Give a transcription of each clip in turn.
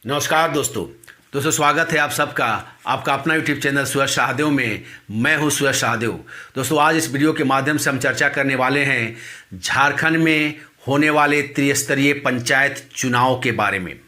नमस्कार दोस्तों स्वागत है आप सबका आपका अपना यूट्यूब चैनल सूरज शाहदेव में। मैं हूं सूरज शाहदेव। दोस्तों आज इस वीडियो के माध्यम से हम चर्चा करने वाले हैं झारखंड में होने वाले त्रिस्तरीय पंचायत चुनाव के बारे में।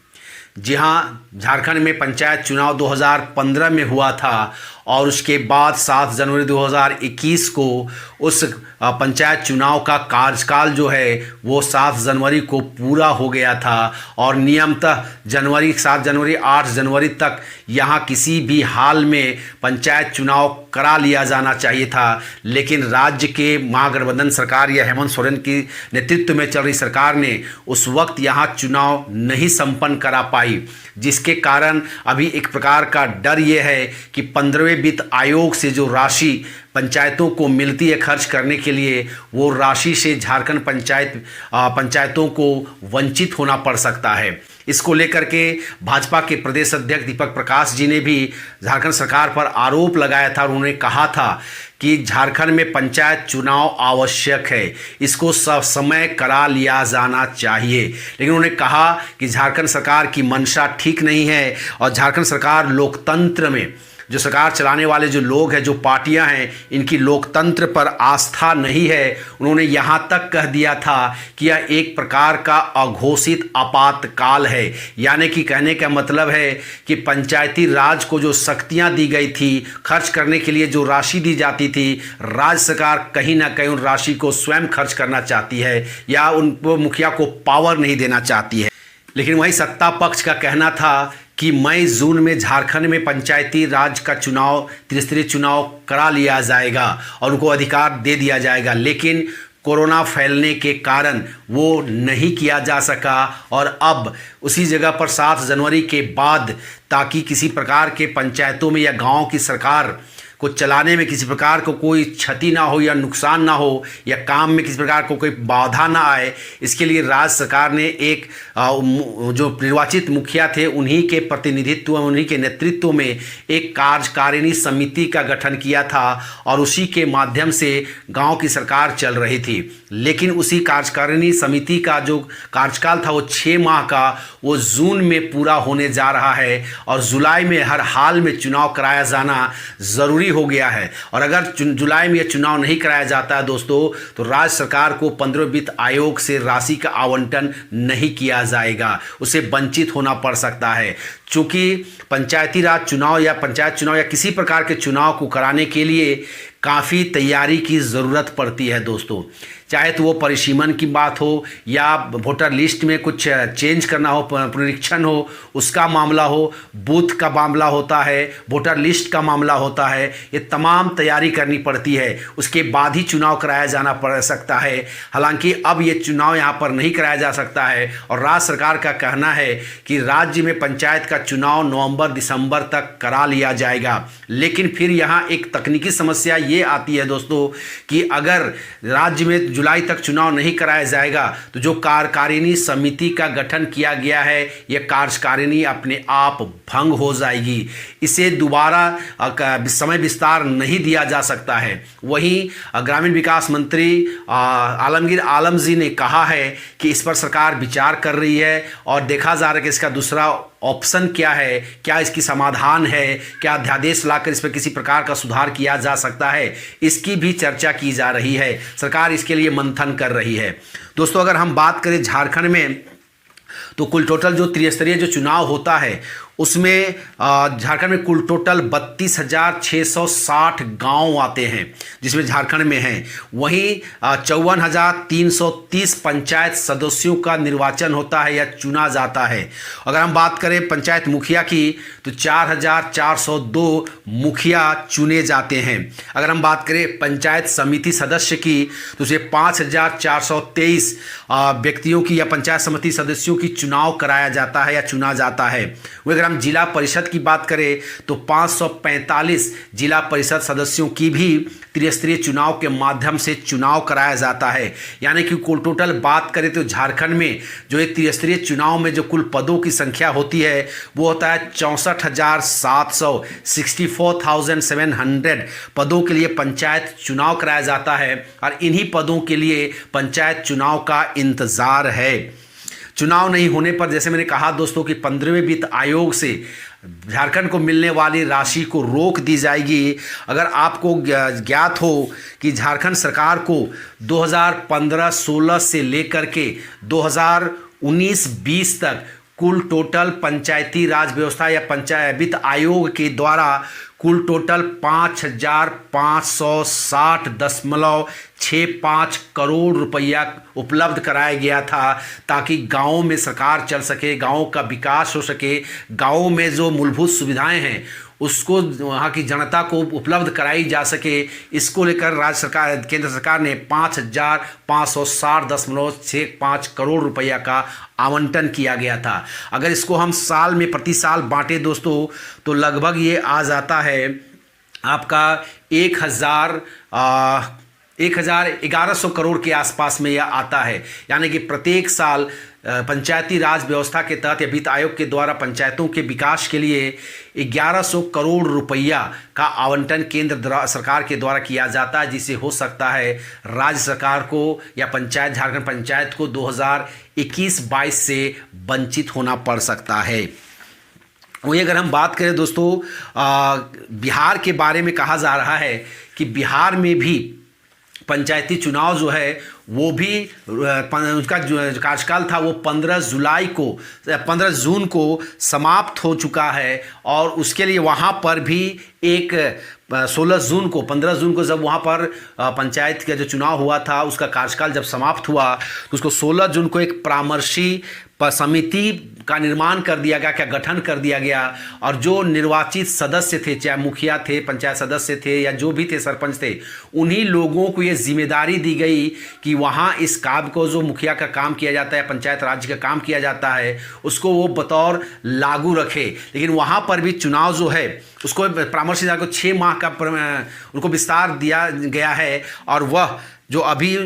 जी हाँ, झारखंड में पंचायत चुनाव 2015 में हुआ था और उसके बाद 7 जनवरी 2021 को उस पंचायत चुनाव का कार्यकाल जो है वो 7 जनवरी को पूरा हो गया था और नियमतः 7 जनवरी 8 जनवरी तक यहाँ किसी भी हाल में पंचायत चुनाव करा लिया जाना चाहिए था। लेकिन राज्य के महागठबंधन सरकार या हेमंत सोरेन की नेतृत्व में चल रही सरकार ने उस वक्त यहाँ चुनाव नहीं संपन्न करा पाई, जिसके कारण अभी एक प्रकार का डर ये है कि 15वें वित्त आयोग से जो राशि पंचायतों को मिलती है खर्च करने के लिए, वो राशि से झारखंड पंचायतों को वंचित होना पड़ सकता है। इसको लेकर के भाजपा के प्रदेश अध्यक्ष दीपक प्रकाश जी ने भी झारखंड सरकार पर आरोप लगाया था और उन्होंने कहा था कि झारखंड में पंचायत चुनाव आवश्यक है, इसको समय करा लिया जाना चाहिए। लेकिन उन्होंने कहा कि झारखंड सरकार की मंशा ठीक नहीं है और झारखंड सरकार लोकतंत्र में जो सरकार चलाने वाले जो लोग हैं, जो पार्टियां हैं, इनकी लोकतंत्र पर आस्था नहीं है। उन्होंने यहां तक कह दिया था कि यह एक प्रकार का अघोषित आपातकाल है, यानी कि कहने का मतलब है कि पंचायती राज को जो शक्तियां दी गई थी, खर्च करने के लिए जो राशि दी जाती थी, राज्य सरकार कहीं ना कहीं उन राशि को स्वयं खर्च करना चाहती है या उनको मुखिया को पावर नहीं देना चाहती है। लेकिन वही सत्ता पक्ष का कहना था कि मई जून में झारखंड में पंचायती राज का चुनाव, त्रिस्तरीय चुनाव करा लिया जाएगा और उनको अधिकार दे दिया जाएगा। लेकिन कोरोना फैलने के कारण वो नहीं किया जा सका और अब उसी जगह पर 7 जनवरी के बाद, ताकि किसी प्रकार के पंचायतों में या गांव की सरकार को चलाने में किसी प्रकार को कोई क्षति ना हो या नुकसान ना हो या काम में किसी प्रकार को कोई बाधा ना आए, इसके लिए राज्य सरकार ने एक जो निर्वाचित मुखिया थे उन्हीं के प्रतिनिधित्व, उन्हीं के नेतृत्व में एक कार्यकारिणी समिति का गठन किया था और उसी के माध्यम से गांव की सरकार चल रही थी। लेकिन उसी कार्यकारिणी समिति का जो कार्यकाल था वो 6 माह का, वो जून में पूरा होने जा रहा है और जुलाई में हर हाल में चुनाव कराया जाना ज़रूरी हो गया है। और अगर जुलाई में यह चुनाव नहीं कराया जाता है दोस्तों, तो राज्य सरकार को 15वें वित्त आयोग से राशि का आवंटन नहीं किया जाएगा, उसे वंचित होना पड़ सकता है। चूंकि पंचायती राज चुनाव या पंचायत चुनाव या किसी प्रकार के चुनाव को कराने के लिए काफ़ी तैयारी की ज़रूरत पड़ती है दोस्तों, चाहे तो वो परिसीमन की बात हो या वोटर लिस्ट में कुछ चेंज करना हो, पुनरीक्षण हो, उसका मामला हो, बूथ का मामला होता है, वोटर लिस्ट का मामला होता है, ये तमाम तैयारी करनी पड़ती है। उसके बाद ही चुनाव कराया जाना पड़ सकता है। हालांकि अब ये चुनाव यहाँ पर नहीं कराया जा सकता है और राज्य सरकार का कहना है कि राज्य में पंचायत का चुनाव नवंबर-दिसंबर तक करा लिया जाएगा। लेकिन फिर यहाँ एक तकनीकी समस्या ये आती है दोस्तों कि अगर राज्य में जुलाई तक चुनाव नहीं कराया जाएगा तो जो कार्यकारिणी समिति का गठन किया गया है, यह कार्यकारिणी अपने आप भंग हो जाएगी, इसे दोबारा समय विस्तार नहीं दिया जा सकता है। वहीं ग्रामीण विकास मंत्री आलमगीर आलम जी ने कहा है कि इस पर सरकार विचार कर रही है और देखा जा रहा है कि इसका दूसरा ऑप्शन क्या है, क्या इसकी समाधान है, क्या अध्यादेश लाकर इस पर किसी प्रकार का सुधार किया जा सकता है, इसकी भी चर्चा की जा रही है। सरकार इसके लिए मंथन कर रही है। दोस्तों अगर हम बात करें झारखंड में, तो कुल टोटल जो त्रिस्तरीय जो चुनाव होता है उसमें झारखंड में कुल टोटल 32,660 गांव आते हैं जिसमें झारखंड में हैं। वहीं 54,330 पंचायत सदस्यों का निर्वाचन होता है या चुना जाता है। अगर हम बात करें पंचायत मुखिया की तो 4,402 मुखिया चुने जाते हैं। अगर हम बात करें पंचायत समिति सदस्य की तो उसे 5,423 व्यक्तियों की या पंचायत समिति सदस्यों की चुनाव कराया जाता है या चुना जाता है। अगर हम जिला परिषद की बात करें तो 545 जिला परिषद सदस्यों की भी त्रिस्तरीय चुनाव के माध्यम से चुनाव कराया जाता है। यानी कि कुल टोटल बात करें तो झारखंड में जो एक त्रिस्तरीय चुनाव में जो कुल पदों की संख्या होती है वो होता है 64,700 पदों के लिए पंचायत चुनाव कराया जाता है और इन्हीं पदों के लिए पंचायत चुनाव का इंतजार है। चुनाव नहीं होने पर जैसे मैंने कहा दोस्तों कि 15वें वित्त आयोग से झारखंड को मिलने वाली राशि को रोक दी जाएगी। अगर आपको ज्ञात हो कि झारखंड सरकार को 2015-16 से लेकर के 2019-20 तक कुल टोटल पंचायती राज व्यवस्था या पंचायत वित्त आयोग के द्वारा कुल टोटल 5,560.65 करोड़ रुपया उपलब्ध कराया गया था, ताकि गाँव में सरकार चल सके, गाँव का विकास हो सके, गाँव में जो मूलभूत सुविधाएं हैं उसको वहाँ की जनता को उपलब्ध कराई जा सके। इसको लेकर राज्य सरकार, केंद्र सरकार ने 5,560.65 करोड़ रुपया का आवंटन किया गया था। अगर इसको हम साल में प्रति साल बांटे दोस्तों तो लगभग ये आ जाता है आपका 1,1100 करोड़ के आसपास में यह आता है। यानी कि प्रत्येक साल पंचायती राज व्यवस्था के तहत या वित्त आयोग के द्वारा पंचायतों के विकास के लिए 1100 करोड़ रुपया का आवंटन केंद्र सरकार के द्वारा किया जाता है, जिसे हो सकता है राज्य सरकार को या पंचायत, झारखंड पंचायत को 2021-22 से वंचित होना पड़ सकता है। वही अगर हम बात करें दोस्तों बिहार के बारे में, कहा जा रहा है कि बिहार में भी पंचायती चुनाव जो है वो भी उसका जो कार्यकाल था वो 15 जून को समाप्त हो चुका है। और उसके लिए वहाँ पर भी एक 15 जून को जब वहाँ पर पंचायत का जो चुनाव हुआ था उसका कार्यकाल जब समाप्त हुआ तो उसको 16 जून को एक परामर्शी समिति का निर्माण कर दिया गया, क्या गठन कर दिया गया। और जो निर्वाचित सदस्य थे, चाहे मुखिया थे, पंचायत सदस्य थे या जो भी थे, सरपंच थे, उन्हीं लोगों को ये जिम्मेदारी दी गई कि वहाँ इस काम को, जो मुखिया का काम किया जाता है, पंचायत राज्य का काम किया जाता है, उसको वो बतौर लागू रखे। लेकिन वहाँ पर भी चुनाव जो है उसको परामर्शी को 6 माह का उनको विस्तार दिया गया है। और वह जो अभी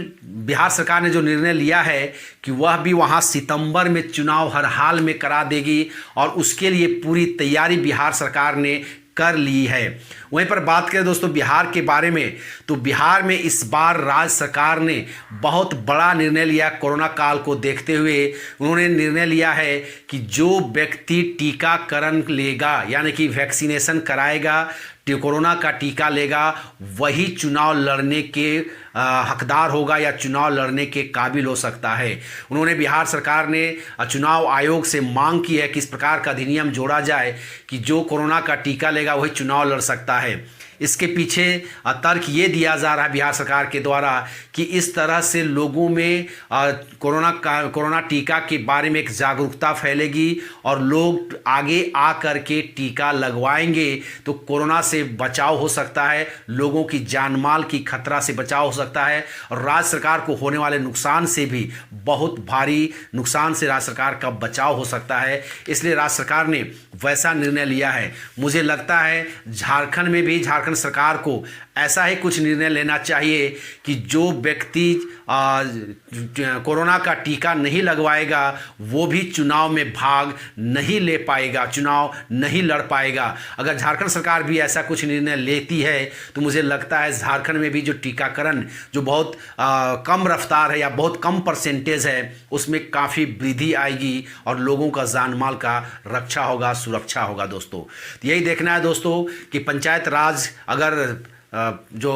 बिहार सरकार ने जो निर्णय लिया है कि वह भी वहाँ सितंबर में चुनाव हर हाल में करा देगी, और उसके लिए पूरी तैयारी बिहार सरकार ने कर ली है। वहीं पर बात करें दोस्तों बिहार के बारे में, तो बिहार में इस बार राज्य सरकार ने बहुत बड़ा निर्णय लिया। कोरोना काल को देखते हुए उन्होंने निर्णय लिया है कि जो व्यक्ति टीकाकरण लेगा, यानी कि वैक्सीनेशन कराएगा, कोरोना का टीका लेगा, वही चुनाव लड़ने के हकदार होगा या चुनाव लड़ने के काबिल हो सकता है। उन्होंने बिहार सरकार ने चुनाव आयोग से मांग की है कि इस प्रकार का अधिनियम जोड़ा जाए कि जो कोरोना का टीका लेगा वही चुनाव लड़ सकता है। इसके पीछे तर्क ये दिया जा रहा है बिहार सरकार के द्वारा कि इस तरह से लोगों में कोरोना टीका के बारे में एक जागरूकता फैलेगी और लोग आगे आ कर के टीका लगवाएंगे तो कोरोना से बचाव हो सकता है, लोगों की जानमाल की खतरा से बचाव हो सकता है, और राज्य सरकार को होने वाले नुकसान से भी, बहुत भारी नुकसान से राज्य सरकार का बचाव हो सकता है। इसलिए राज्य सरकार ने वैसा निर्णय लिया है। मुझे लगता है झारखंड में भी झारखंड सरकार को ऐसा ही कुछ निर्णय लेना चाहिए कि जो व्यक्ति कोरोना का टीका नहीं लगवाएगा वो भी चुनाव में भाग नहीं ले पाएगा, चुनाव नहीं लड़ पाएगा। अगर झारखंड सरकार भी ऐसा कुछ निर्णय लेती है तो मुझे लगता है झारखंड में भी जो टीकाकरण जो बहुत कम रफ्तार है या बहुत कम परसेंटेज है उसमें काफ़ी वृद्धि आएगी और लोगों का जान माल का रक्षा होगा, सुरक्षा होगा। दोस्तों तो यही देखना है दोस्तों कि पंचायत राज अगर जो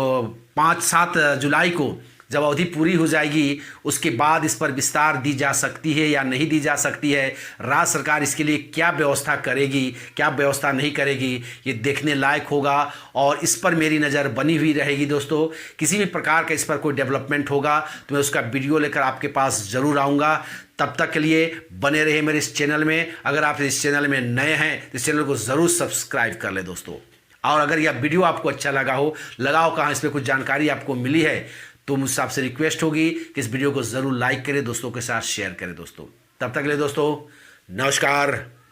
5-7 जुलाई को जब अवधि पूरी हो जाएगी उसके बाद इस पर विस्तार दी जा सकती है या नहीं दी जा सकती है। राज्य सरकार इसके लिए क्या व्यवस्था करेगी, क्या व्यवस्था नहीं करेगी, ये देखने लायक होगा और इस पर मेरी नज़र बनी हुई रहेगी। दोस्तों किसी भी प्रकार का इस पर कोई डेवलपमेंट होगा तो मैं उसका वीडियो लेकर आपके पास ज़रूर आऊँगा। तब तक के लिए बने रहे मेरे इस चैनल में। अगर आप इस चैनल में नए हैं तो इस चैनल को ज़रूर सब्सक्राइब कर लें दोस्तों। और अगर यह वीडियो आपको अच्छा लगाओ कहाँ इस पर कुछ जानकारी आपको मिली है तो मुझसे आपसे रिक्वेस्ट होगी कि इस वीडियो को ज़रूर लाइक करें, दोस्तों के साथ शेयर करें दोस्तों। तब तक के लिए दोस्तों नमस्कार।